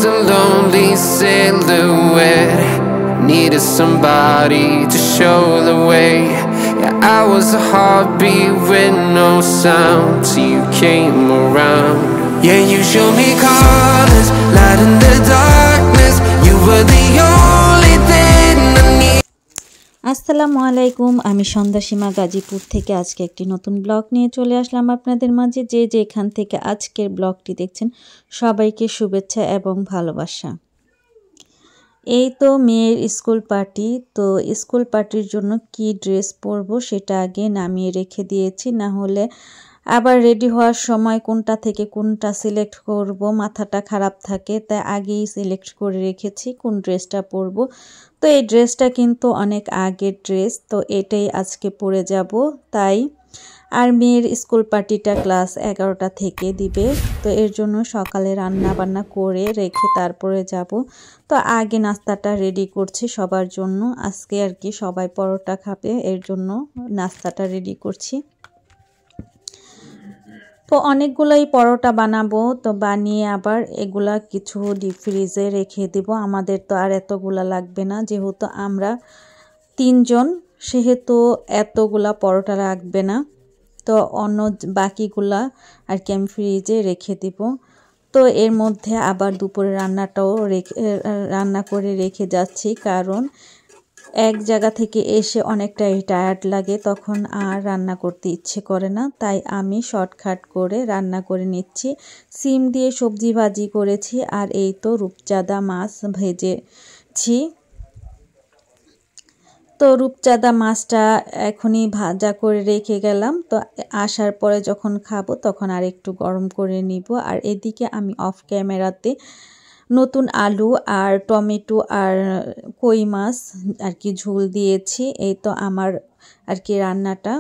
a lonely silhouette, needed somebody to show the way. Yeah, I was a heartbeat with no sound till you came around. Yeah, you showed me colors, light in the darkness. You were the only thing I need. আসসালামু আলাইকুম, আমি সন্ধ্যা সীমা গাজীপুর থেকে আজকে একটি নতুন blog নিয়ে চলে আসলাম আপনাদের মাঝে। যে যেখান থেকে আজকের ব্লগটি দেখছেন সবাইকে শুভেচ্ছা এবং ভালোবাসা। এই তো মেয়ের স্কুল পার্টি, তো স্কুল পার্টির জন্য কি ড্রেস পরবো সেটা আগে নামিয়ে রেখে দিয়েছি, না হলে আবার রেডি হওয়ার সময় কোনটা থেকে কোনটা সিলেক্ট করব মাথাটা খারাপ থাকে, তাই আগেই সিলেক্ট করে রেখেছি কোন ড্রেসটা পরবো। তো এই ড্রেসটা কিন্তু অনেক আগের ড্রেস, তো এটাই আজকে পরে যাব। তাই আর মেয়ের স্কুল পার্টিটা ক্লাস 11টা থেকে দিবে, তো এর জন্য সকালে রান্না বান্না করে রেখে তারপরে যাব। তো আগে নাস্তাটা রেডি করছি সবার জন্য, আজকে আর কি সবাই পরোটা খাবে, এর জন্য নাস্তাটা রেডি করছি। তো অনেকগুলোই পরোটা বানাবো, তো বানিয়ে আবার এগুলা কিছু ডিপ ফ্রিজে রেখে দিব। আমাদের তো আর এতগুলা লাগবে না, যেহেতু আমরা 3 জন, সেহেতু এতগুলা পরোটা লাগবে না। তো অন্য বাকিগুলা আর কি আমি ফ্রিজে রেখে দিব। তো এর মধ্যে আবার দুপুরে রান্নাটাও রান্না করে রেখে যাচ্ছি, কারণ এক জায়গা থেকে এসে অনেকটাই টায়ার্ড লাগে, তখন আর রান্না করতে ইচ্ছে করে না। তাই আমি শর্টকাট করে রান্না করে নিচ্ছি। সিম দিয়ে সবজি ভাজি করেছি, আর এই তো রূপচাঁদা মাছ ভেজেছি। তো রূপচাঁদা মাছটা এখনই ভাজা করে রেখে গেলাম, তো আসার পরে যখন খাবো তখন আর একটু গরম করে নিব। আর এদিকে আমি অফ ক্যামেরাতে নতুন আলু আর টমেটো আর কই মাছ আর কি ঝোল দিয়েছি। এই তো আমার আর কি রান্নাটা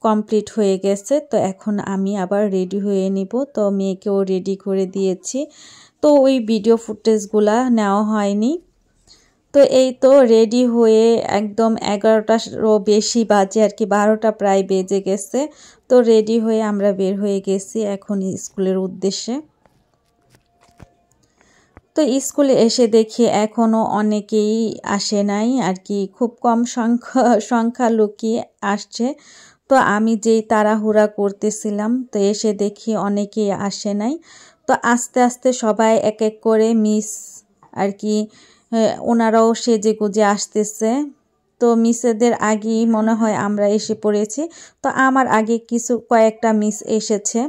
কমপ্লিট হয়ে গেছে। তো এখন আমি আবার রেডি হয়ে নিব, তো মেয়েকেও রেডি করে দিয়েছি। তো ওই ভিডিও ফুটেজগুলা নেওয়া হয়নি। তো এই তো রেডি হয়ে একদম 11টারও বেশি বাজে আর কি, 12টা প্রায় বেজে গেছে। তো রেডি হয়ে আমরা বের হয়ে গেছি এখন স্কুলের উদ্দেশ্যে। তো স্কুলে এসে দেখি এখনও অনেকেই আসে নাই আর কি, খুব কম সংখ্যা লোকই আসছে। তো আমি যেই তাড়াহুড়া করতেছিলাম, তো এসে দেখি অনেকেই আসে নাই। তো আস্তে আস্তে সবাই এক এক করে মিস আর কি ওনারাও সেজে গুজে আসতেছে। তো মিসেদের আগেই মনে হয় আমরা এসে পড়েছি, তো আমার আগে কয়েকটা মিস এসেছে।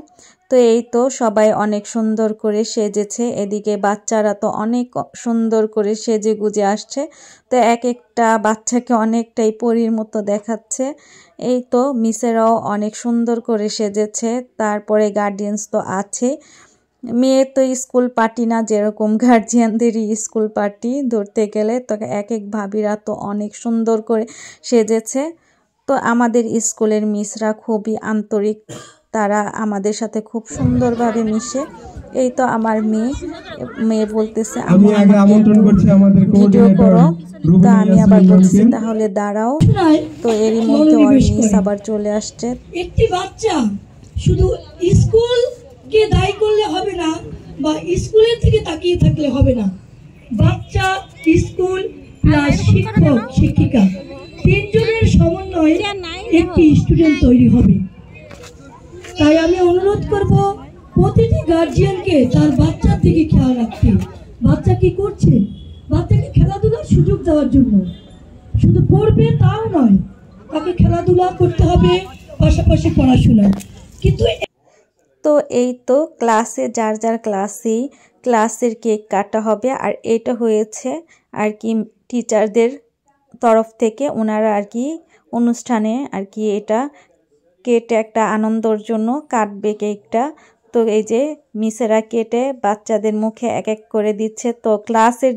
তো এই তো সবাই অনেক সুন্দর করে সেজেছে, এদিকে বাচ্চারা তো অনেক সুন্দর করে সেজে গুজে আসছে। তো এক একটা বাচ্চাকে অনেকটাই পরীর মতো দেখাচ্ছে। এই তো মিসেরাও অনেক সুন্দর করে সেজেছে। তারপরে গার্ডিয়ানস তো আছে, মেয়ে তো স্কুল পার্টি না, যেরকম গার্জিয়ানদেরই স্কুল পার্টি ধরতে গেলে। তো এক এক ভাবিরা তো অনেক সুন্দর করে সেজেছে। তো আমাদের স্কুলের মিসরা খুবই আন্তরিক, তারা আমাদের সাথে খুব সুন্দরভাবে মিশে। এই তো আমার মেয়ে বলতেছে আমি ভিডিও করো, তো আমি আবার বলছি তাহলে দাঁড়াও। তো এরই মধ্যে ওর মিস আবার চলে আসছে। একটি বাচ্চা শুধু স্কুল কে দায়ী করলে হবে না, বা স্কুলের থেকে তাকিয়ে থাকলে হবে না। বাচ্চা, স্কুল প্লাস শিক্ষক শিক্ষিকা 3 জনের সমন্বয়ে একটি স্টুডেন্ট তৈরি হবে। তাই আমি অনুরোধ করব প্রতিটি গার্জিয়ানকে তার বাচ্চার দিকে খেয়াল রাখতে। বাচ্চা কি করছে, বাচ্চাকে খেলাধুলার সুযোগ দেওয়ার জন্য, শুধু পড়বে তাও নয়, তাকে খেলাধুলা করতে হবে পাশাপাশি পড়াশোনা। কিন্তু তো এই তো ক্লাসে যার যার ক্লাসের কেক কাটা হবে। আর এটা হয়েছে আর কি টিচারদের তরফ থেকে, ওনারা আর কি অনুষ্ঠানে আর কি এটা কেটে একটা আনন্দর জন্য কাটবে কেকটা। তো এই যে মিসেরা কেটে বাচ্চাদের মুখে এক এক করে দিচ্ছে। তো ক্লাসের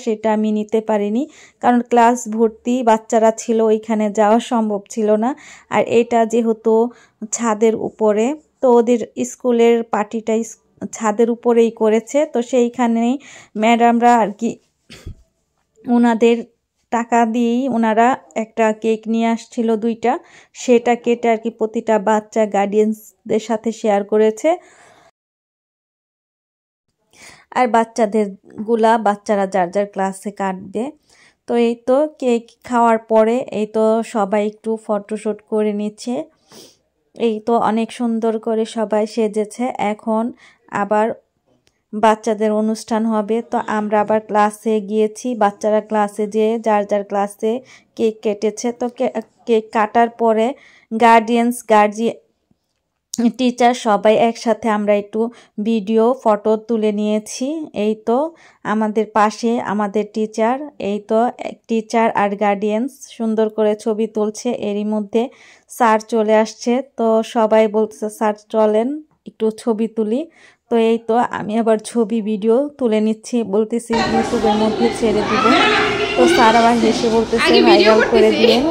সেটা আমি নিতে পারিনি, কারণ ক্লাস ভর্তি বাচ্চারা ছিল, ওইখানে যাওয়া সম্ভব ছিল না। আর এটা যেহেতু ছাদের উপরে, তো ওদের স্কুলের পার্টিটা ছাদের উপরেই করেছে, তো সেইখানেই ম্যাডামরা আর কি ওনাদের টাকা দিয়েই ওনারা একটা কেক নিয়ে আসছিল 2টা, সেটা কেটে আর কি প্রতিটা বাচ্চা গার্ডিয়ানসদের সাথে শেয়ার করেছে। আর বাচ্চারা যার যার ক্লাসে কাটবে। তো এই তো কেক খাওয়ার পরে এই তো সবাই একটু ফটোশ্যুট করে নিচ্ছে। এই তো অনেক সুন্দর করে সবাই সেজেছে। এখন আবার বাচ্চাদের অনুষ্ঠান হবে। তো আমরা আবার ক্লাসে গিয়েছি, বাচ্চারা ক্লাসে যেয়ে যার যার ক্লাসে কেক কেটেছে। তো কেক কাটার পরে গার্জিয়ান টিচার সবাই একসাথে আমরা একটু ভিডিও ফটো তুলে নিয়েছি। এই তো আমাদের পাশে আমাদের টিচার, এই তো টিচার আর গার্ডিয়ানস সুন্দর করে ছবি তুলছে। এরই মধ্যে স্যার চলে আসছে। তো সবাই বলতেছে স্যার চলেন একটু ছবি তুলি। তো এই তো আমি আবার ছবি ভিডিও তুলে নিচ্ছি, বলতেছি ইউটিউবের মধ্যে ছেড়ে দিব। তো স্যার আবার হেসে বলতেছে ভাইরাল করে দিলেন।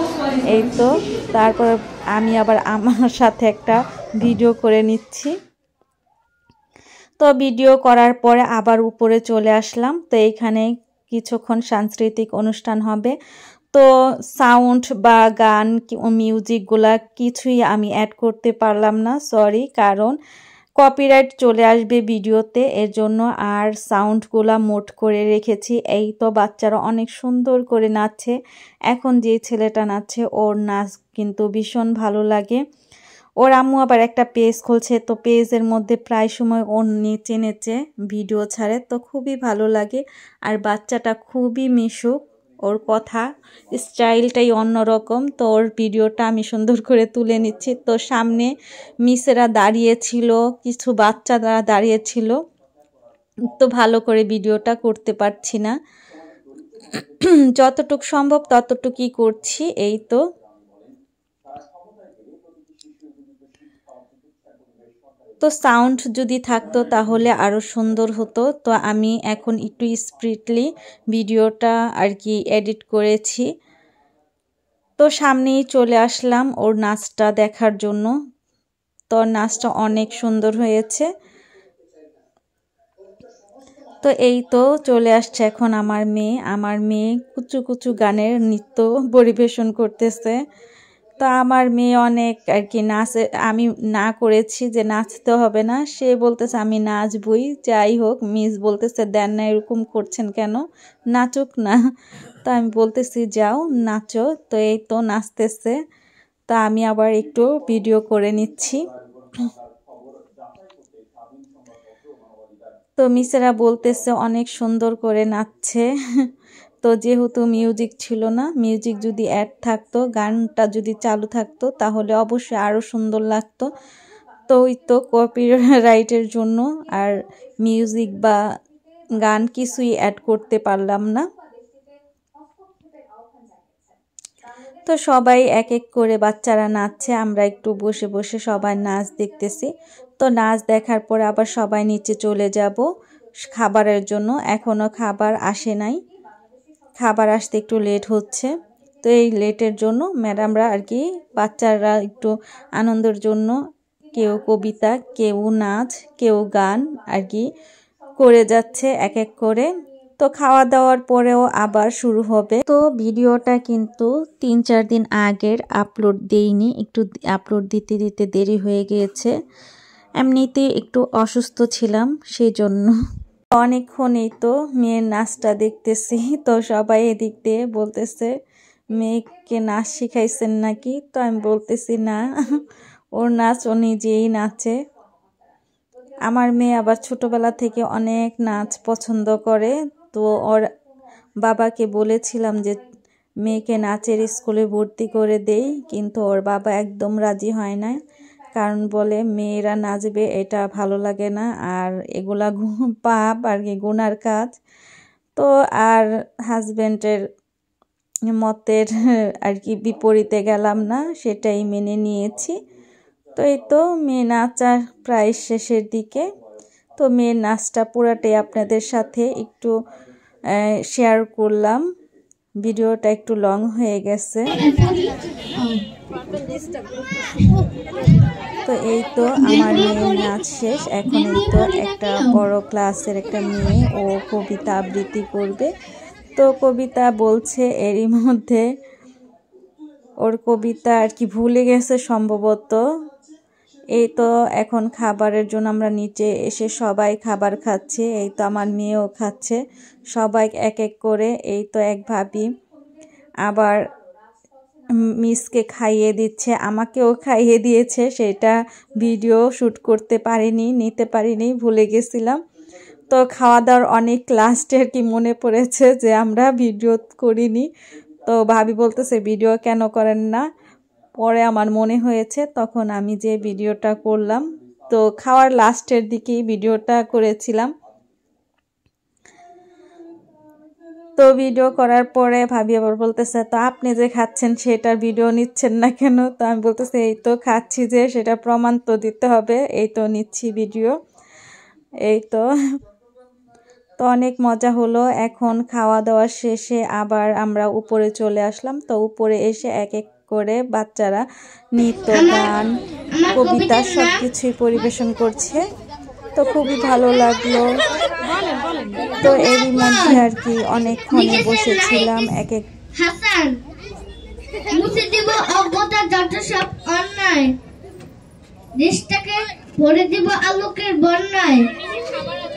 এই তো তারপর আমি আবার আমার সাথে একটা ভিডিও করে নিচ্ছি। তো ভিডিও করার পরে আবার উপরে চলে আসলাম। তো এইখানে কিছুক্ষণ সাংস্কৃতিক অনুষ্ঠান হবে। তো সাউন্ড বা গান মিউজিকগুলা কিছুই আমি অ্যাড করতে পারলাম না, সরি, কারণ কপিরাইট চলে আসবে ভিডিওতে, এর জন্য। আর সাউন্ডগুলা মোট করে রেখেছি। এই তো বাচ্চারা অনেক সুন্দর করে নাচছে। এখন যে ছেলেটা নাচছে ওর নাচ কিন্তু ভীষণ ভালো লাগে। ওর আম্মু আবার একটা পেজ খুলছে, তো পেজের মধ্যে প্রায় সময় ওর নেচে নেচে ভিডিও ছাড়ে, তো খুবই ভালো লাগে। আর বাচ্চাটা খুবই মিশুক, ওর কথা স্টাইলটাই অন্যরকম। তো ওর ভিডিওটা আমি সুন্দর করে তুলে নিচ্ছি। তো সামনে মিসেরা দাঁড়িয়েছিল, কিছু বাচ্চারা দাঁড়িয়েছিল, তো ভালো করে ভিডিওটা করতে পারছি না, যতটুক সম্ভব ততটুকুই করছি। এই তো সাউন্ড যদি থাকতো তাহলে আরো সুন্দর হতো। তো আমি এখন একটু স্পিডলি ভিডিওটা আর কি এডিট করেছি। তো সামনেই চলে আসলাম ওর নাচটা দেখার জন্য। তো নাচটা অনেক সুন্দর হয়েছে। তো এই তো চলে আসছে এখন আমার মেয়ে কুচু কুচু গানের নৃত্য পরিবেশন করতেছে। তো আমার মেয়ে অনেক আর কি নাচে, আমি না করেছি যে নাচতে হবে না, সে বলতেছে আমি নাচবই, যাই হোক মিস বলতেছে দেন না এরকম করছেন কেন, নাচুক না। তো আমি বলতেছি যাও নাচো। তো এই তো নাচতেছে। তো আমি আবার একটু ভিডিও করে নিচ্ছি। তো মিসেরা বলতেছে অনেক সুন্দর করে নাচছে। তো যেহেতু মিউজিক ছিল না, মিউজিক যদি অ্যাড থাকতো, গানটা যদি চালু থাকতো তাহলে অবশ্যই আরও সুন্দর লাগতো। তো ওই তো কপিরাইটের জন্য আর মিউজিক বা গান কিছুই অ্যাড করতে পারলাম না। তো সবাই এক এক করে বাচ্চারা নাচছে, আমরা একটু বসে বসে সবাই নাচ দেখতেছি। তো নাচ দেখার পরে আবার সবাই নিচে চলে যাব খাবারের জন্য। এখনও খাবার আসে নাই, খাবার আসতে একটু লেট হচ্ছে। তো এই লেটের জন্য ম্যাডামরা আর কি বাচ্চারা একটু আনন্দের জন্য কেউ কবিতা, কেউ নাচ, কেউ গান আর কি করে যাচ্ছে এক এক করে। তো খাওয়া দাওয়ার পরেও আবার শুরু হবে। তো ভিডিওটা কিন্তু 3-4 দিন আগের আপলোড দেইনি, একটু আপলোড দিতে দিতে দেরি হয়ে গিয়েছে। এমনিতে একটু অসুস্থ ছিলাম সেই জন্য। অনেকক্ষণই তো মেয়ের নাচটা দেখতেছি। তো সবাই এদিক দিয়ে বলতেছে মেয়েকে নাচ শিখাইছেন নাকি? তো আমি বলতেছি না, ওর নাচ ও নিজেই নাচে। আমার মেয়ে আবার ছোটবেলা থেকে অনেক নাচ পছন্দ করে। তো ওর বাবাকে বলেছিলাম যে মেয়েকে নাচের স্কুলে ভর্তি করে দেই, কিন্তু ওর বাবা একদম রাজি হয় না, কারণ বলে মেয়েরা নাচবে এটা ভালো লাগে না, আর এগুলা পাপ আর কি গুনার কাজ। তো আর হাজবেন্ডের মতের আর কি বিপরীতে গেলাম না, সেটাই মেনে নিয়েছি। তো এই তো মেয়ে নাচা প্রায় শেষের দিকে। তো মেয়ের নাচটা পুরাটাই আপনাদের সাথে একটু শেয়ার করলাম, ভিডিওটা একটু লং হয়ে গেছে। তো এই তো আমার মেয়ের নাচ শেষ। এখন এই তো একটা বড় ক্লাসের একটা মেয়ে, ও কবিতা আবৃত্তি করবে। তো কবিতা বলছে, এরই মধ্যে ওর কবিতা আর কি ভুলে গেছে সম্ভবত, এই তো এখন খাবারের জন্য আমরা নিচে এসে সবাই খাবার খাচ্ছি। এই তো আমার মেয়েও খাচ্ছে, সবাই এক এক করে। এই তো এক ভাবি আবার মিসকে খাইয়ে দিচ্ছে, আমাকেও খাইয়ে দিয়েছে। সেটা ভিডিও শ্যুট করতে পারিনি, নিতে পারিনি, ভুলে গেছিলাম। তো খাওয়া দাওয়ার অনেক লাস্টে আর কি মনে পড়েছে যে আমরা ভিডিও করিনি। তো ভাবি বলতেছে ভিডিও কেন করেন না, পরে আমার মনে হয়েছে তখন আমি যে ভিডিওটা করলাম। তো খাওয়ার লাস্টের দিকেই ভিডিওটা করেছিলাম। তো ভিডিও করার পরে ভাবি আবার বলতেছে তো আপনি যে খাচ্ছেন সেটার ভিডিও নিচ্ছেন না কেন? তো আমি বলতেছি এই তো খাচ্ছি, যে সেটা প্রমাণ তো দিতে হবে, এই তো নিচ্ছি ভিডিও। এই তো অনেক মজা হলো। এখন খাওয়া দাওয়া শেষে আবার আমরা উপরে চলে আসলাম। তো উপরে এসে এক এক করে বাচ্চারা নৃত্য, গান, কবিতা সব কিছুই পরিবেশন করছে। তো খুবই ভালো লাগলো। তো এরই মধ্যে আর কি অনেকক্ষণে বসেছিলাম। এক এক হাসান মুছে দিব অজ্ঞতা যত সব অন্যায়, দেশটাকে ভরে দিব আলোকের বন্যায়,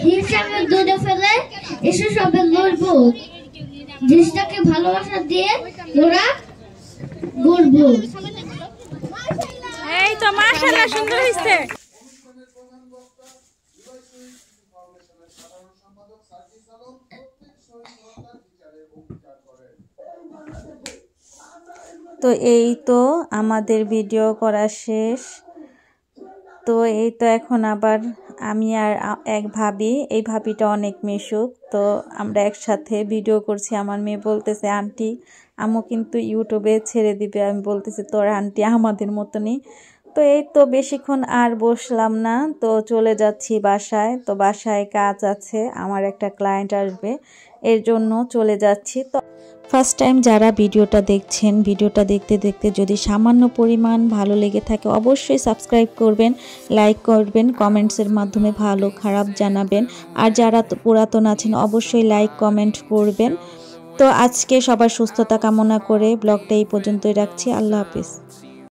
হিংসাকে দূরে ফেলে এসে সবে লড়বো, দেশটাকে ভালোবাসা দিয়ে ওরা গড়বো। এই তো মাশাআল্লাহ সুন্দর হইছে। তো এই তো আমাদের ভিডিও করা শেষ। তো এই তো এখন আবার আমি আর এক ভাবি, এই ভাবিটা অনেক মিশুক, তো আমরা একসাথে ভিডিও করছি। আমার মেয়ে বলতেছে আন্টি আম্মু কিন্তু ইউটিউবে ছেড়ে দিবে। আমি বলতেছি তোর আন্টি আমাদের মতনই। তো এই তো বেশিক্ষণ আর বসলাম না, তো চলে যাচ্ছি বাসায়। তো বাসায় কাজ আছে, আমার একটা ক্লায়েন্ট আসবে, এর জন্য চলে যাচ্ছি। তো ফার্স্ট টাইম যারা ভিডিওটা দেখছেন, ভিডিওটা দেখতে দেখতে যদি সামান্য পরিমাণ ভালো লেগে থাকে অবশ্যই সাবস্ক্রাইব করবেন, লাইক করবেন, কমেন্টসের মাধ্যমে ভালো খারাপ জানাবেন। আর যারা পুরাতন আছেন অবশ্যই লাইক কমেন্ট করবেন। তো আজকে সবার সুস্থতা কামনা করে ব্লগটা এই পর্যন্তই রাখছি। আল্লাহ হাফিজ।